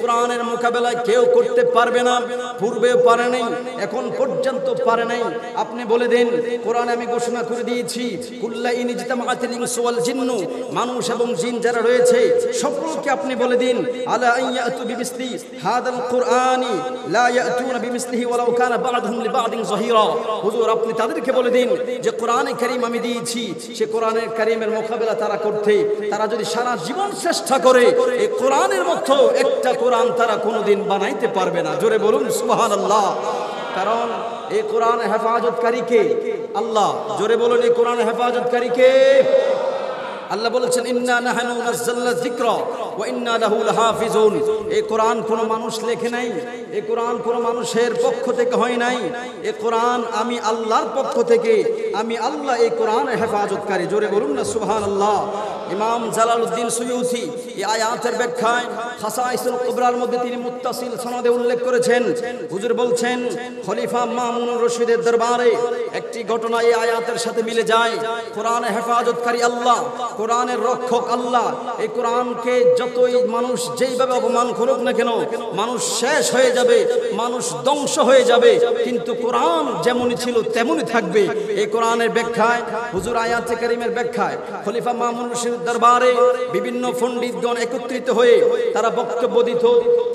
কোরআনের মোকাবেলায় কেউ করতে পারবে না, পূর্বেও পারে নাই, এখন পর্যন্ত পারে নাই। আপনি বলে দেন, কোরআনে আমি ঘোষণা করে দিয়েছি, কুল্লা ইন ইজতামাআতিল ইনসু ওয়াল জিন্নু, মানুষ এবং জিন যারা রয়েছে সকলকে আপনি বলে দিন, আলা আইয়াতু বিমিসলি হাদাল কুরআনি লা ইয়াতুনা বিমিসলিহি ওয়ালাউ কানা বা'দুহুম লিবা'দিন যাহিরা। হুজুর আপনি তাদেরকে বলে দিন যে কোরআনে কারীম আমি দিয়েছি, সে কোরআনে কারীমের মোকাবেলা তারা করতে, তারা যদি সারা জীবন চেষ্টা করে এই কোরআনের মতো একটা কোরআন তারা কোনোদিন বানাইতে পারবে না। জোরে বলুন সুবহানাল্লাহ। কারণ এই কোরআন হেফাজতকারী কে? আল্লাহ। জোরে বলুন, এই কোরআন হেফাজতকারী কে? আল্লাহ বলেছেন, ইন্না নাহনু নাযালনা যিকরা ওয়া ইন্না লাহু লাহাফিজুন। এই কোরআন কোনো মানুষ লেখে নাই, এই কোরআন কোনো মানুষের পক্ষ থেকে হয় নাই, এই কোরআন আমি আল্লাহর পক্ষ থেকে, আমি আল্লাহ এই কোরআনের হেফাজতকারী। জোরে বলুন না সুবহানাল্লাহ। ইমাম জালালউদ্দিন সুয়ুতি এই আয়াতের ব্যাখ্যায় খাসাইসুল কুবরার মধ্যে তিনি মুত্তাসিল সনদে উল্লেখ করেছেন। হুজুর বলছেন, খলিফা মামুনুর রশিদের দরবারে একটি ঘটনা এই আয়াতের সাথে মিলে যায়। কোরআনের হেফাজতকারী আল্লাহ, কোরআনের রক্ষক আল্লাহ। এই কোরআনকে যতই মানুষ যেইভাবে অপমান করুক না কেন, মানুষ শেষ হয়ে যাবে, মানুষ ধ্বংস হয়ে যাবে, কিন্তু কোরআন যেমনই ছিল তেমনই থাকবে। এই কোরআনের ব্যাখ্যায়, হুজুর আয়াতে কারিমের ব্যাখ্যায় খলিফা মামুনুর রশিদের দরবারে বিভিন্ন পণ্ডিতগণ একত্রিত হয়ে তারা বক্তব্য দিত।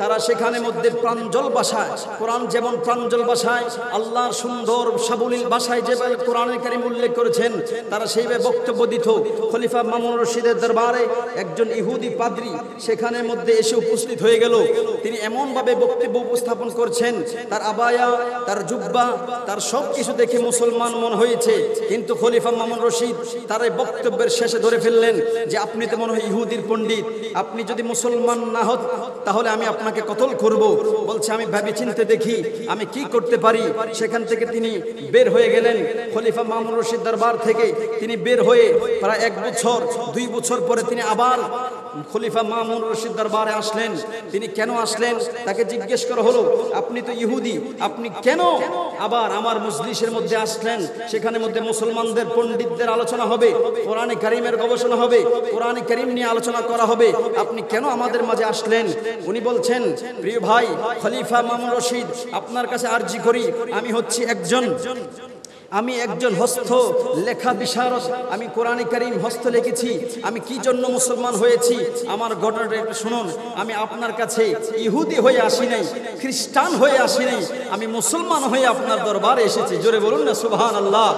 তারা সেখানে মধ্যে প্রাঞ্জল ভাষায়, কোরআন যেমন প্রাঞ্জল ভাষায়, আল্লাহর সুন্দর সাবলীল ভাষায় যেভাবে কোরআনের কারীম উল্লেখ করেছেন, তারা সেইভাবে বক্তব্য দিত। খলিফা মামুনুর রশিদের দরবারে একজন ইহুদি পাদ্রী সেখানে মধ্যে এসে উপস্থিত হয়ে গেল। তিনি এমন ভাবে বক্তব্য উপস্থাপন করছেন, তার আবায়া, তার জুব্বা, তার সব কিছু দেখে মুসলমান মন হয়েছে। কিন্তু খলিফা মামুনুর রশিদ তার এই বক্তব্যের শেষে ধরে ফেললেন যে আপনি তো মনে হয় ইহুদির পণ্ডিত, আপনি যদি মুসলমান না হন তাহলে আমি আপনাকে কতল করব। বলছে, আমি ভেবে চিন্তে দেখি আমি কি করতে পারি। সেখান থেকে তিনি বের হয়ে গেলেন। খলিফা মামুনুর রশিদ দরবার থেকে তিনি বের হয়ে প্রায় 1 বছর 2 বছর পরে তিনি আবার খলিফা মামুনুর রশিদ দরবারে আসলেন। তিনি কেন আসলেন তাকে জিজ্ঞেস করা হলো, আপনি তো ইহুদি, আপনি কেন আবার আমার মজলিসের মধ্যে আসলেন? সেখানে মধ্যে মুসলমানদের পণ্ডিতদের আলোচনা হবে, কোরআনে কারীমের গবেষণা হবে, কোরআনে কারীম নিয়ে আলোচনা করা হবে, আপনি কেন আমাদের মাঝে আসলেন? উনি বলছেন, প্রিয় ভাই খলিফা মামুনুর রশিদ, আপনার কাছে আরজি করি, আমি একজন হস্ত লেখা বিশারদ, আমি কোরআনে কারীম হস্ত লিখেছি। আমি কি জন্য মুসলমান হয়েছি আমার ঘটনাটা একটু শুনুন। আমি আপনার কাছে ইহুদি হয়ে আসি নাই, খ্রিস্টান হয়ে আসি নাই, আমি মুসলমান হয়ে আপনার দরবারে এসেছি। জোরে বলুন না সুবহানাল্লাহ।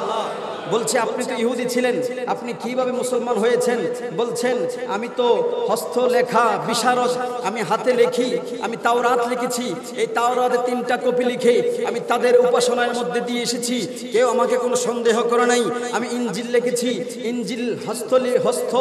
বলছে, আপনি তো ইহুদি ছিলেন, আপনি কিভাবে মুসলমান হয়েছেন? বলছেন, আমি তো হস্ত লেখা বিশারদ, আমি হাতে লেখি, আমি তাওরাত লিখেছি। এই তাওরাতের 3টা কপি লিখে আমি তাদের উপাসনার মধ্যে দিয়ে এসেছি, কেউ আমাকে কোনো সন্দেহ করে নাই। আমি ইনজিল লিখেছি, ইনজিল হস্ত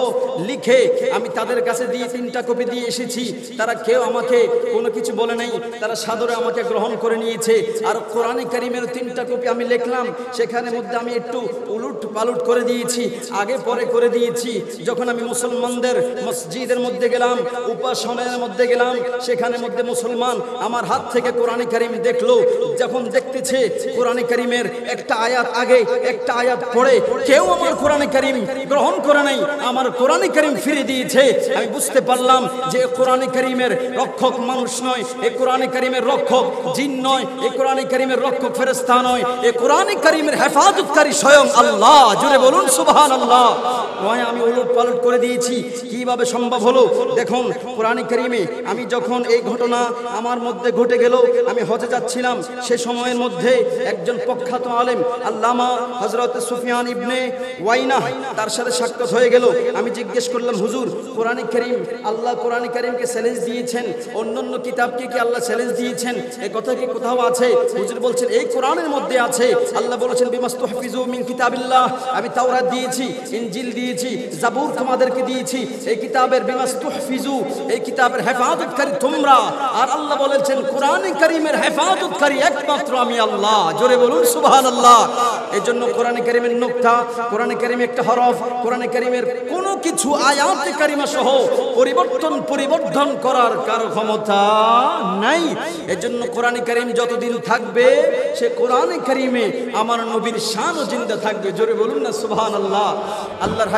লিখে আমি তাদের কাছে দিয়ে 3টা কপি দিয়ে এসেছি, তারা কেউ আমাকে কোনো কিছু বলে নাই, তারা সাদরে আমাকে গ্রহণ করে নিয়েছে। আর কোরআনে কারীমের 3টা কপি আমি লিখলাম, সেখানে মধ্যে আমি একটু উলট পালট করে দিয়েছি, আগে পরে করে দিয়েছি। যখন আমি মুসলমানদের মসজিদের মধ্যে গেলাম, উপাসনার মধ্যে গেলাম, সেখানে মধ্যে মুসলমান আমার হাত থেকে কোরআনে কারীম দেখলো। যখন দেখতেছে কোরআনে কারীমের একটা আয়াত আগে একটা আয়াত পরে কেউ আমার কোরআনে কারীম গ্রহণ করে নাই, আমার কোরআনে কারীম ফিরে দিয়েছে, আমি বুঝতে পারলাম যে কোরআনে কারীমের রক্ষক মানুষ নয়, এই কোরআনে কারীমের রক্ষক জিন নয়, এই কোরআনে কারীমের রক্ষক ফেরেশতা নয়, এই কোরআনে কারীমের হেফাজতকারী স্বয়ং আল্লাহ। জোরে বলুন সুবহানাল্লাহ। নয় আমি উলট পালট করে দিয়েছি, কিভাবে সম্ভব হলো? দেখুন কোরআনে কারীমে আমি যখন এই ঘটনা আমার মধ্যে ঘটে গেল, আমি হজে যাচ্ছিলাম, সে সময়ের মধ্যে একজন প্রখ্যাত আলেম আল্লামা হযরত সুফিয়ান ইবনে ওয়াইনা তার সাথে সাক্ষাৎ হয়ে গেল। আমি জিজ্ঞেস করলাম, হুজুর কোরআনে কারীম, আল্লাহ কোরআনে কারীমকে চ্যালেঞ্জ দিয়েছেন, অন্যান্য কিতাবকে কি আল্লাহ চ্যালেঞ্জ দিয়েছেন? এই কথা কি কোথাও আছে? হুজুর বলছেন, এই কোরআনের মধ্যে আছে। আল্লাহ বলেছেন, বিমাস্তুহফিজু মিন কিতাবিল্লাহ, আমি তাওরাত দিয়েছি, ইনজিল দিয়েছি, জাবুর তোমাদেরকে দিয়েছি। এই কিতাবের বিমাস্তুহফিজু, এই কিতাবের হেফাজতকারী তোমরা। আর আল্লাহ বলেছেন, কোরআনে কারীমের হেফাজতকারী একমাত্র আমি আল্লাহ। জোরে বলুন সুবহানাল্লাহ। এই জন্য কোরআনে কারীমের নুকতা, কোরআনে কারীমের একটা হরফ, কোরআনে কারীমের কোনো কিছু আয়াতে কারিমা সহ পরিবর্তন করার কারো ক্ষমতা নাই। এজন্য কোরআনে কারীম যতদিন থাকবে, সে কোরআনে কারীমে আমার নবীর শান ও জিন্দা থাকবে। জোরে বলুন না সুবহানাল্লাহ। আল্লাহর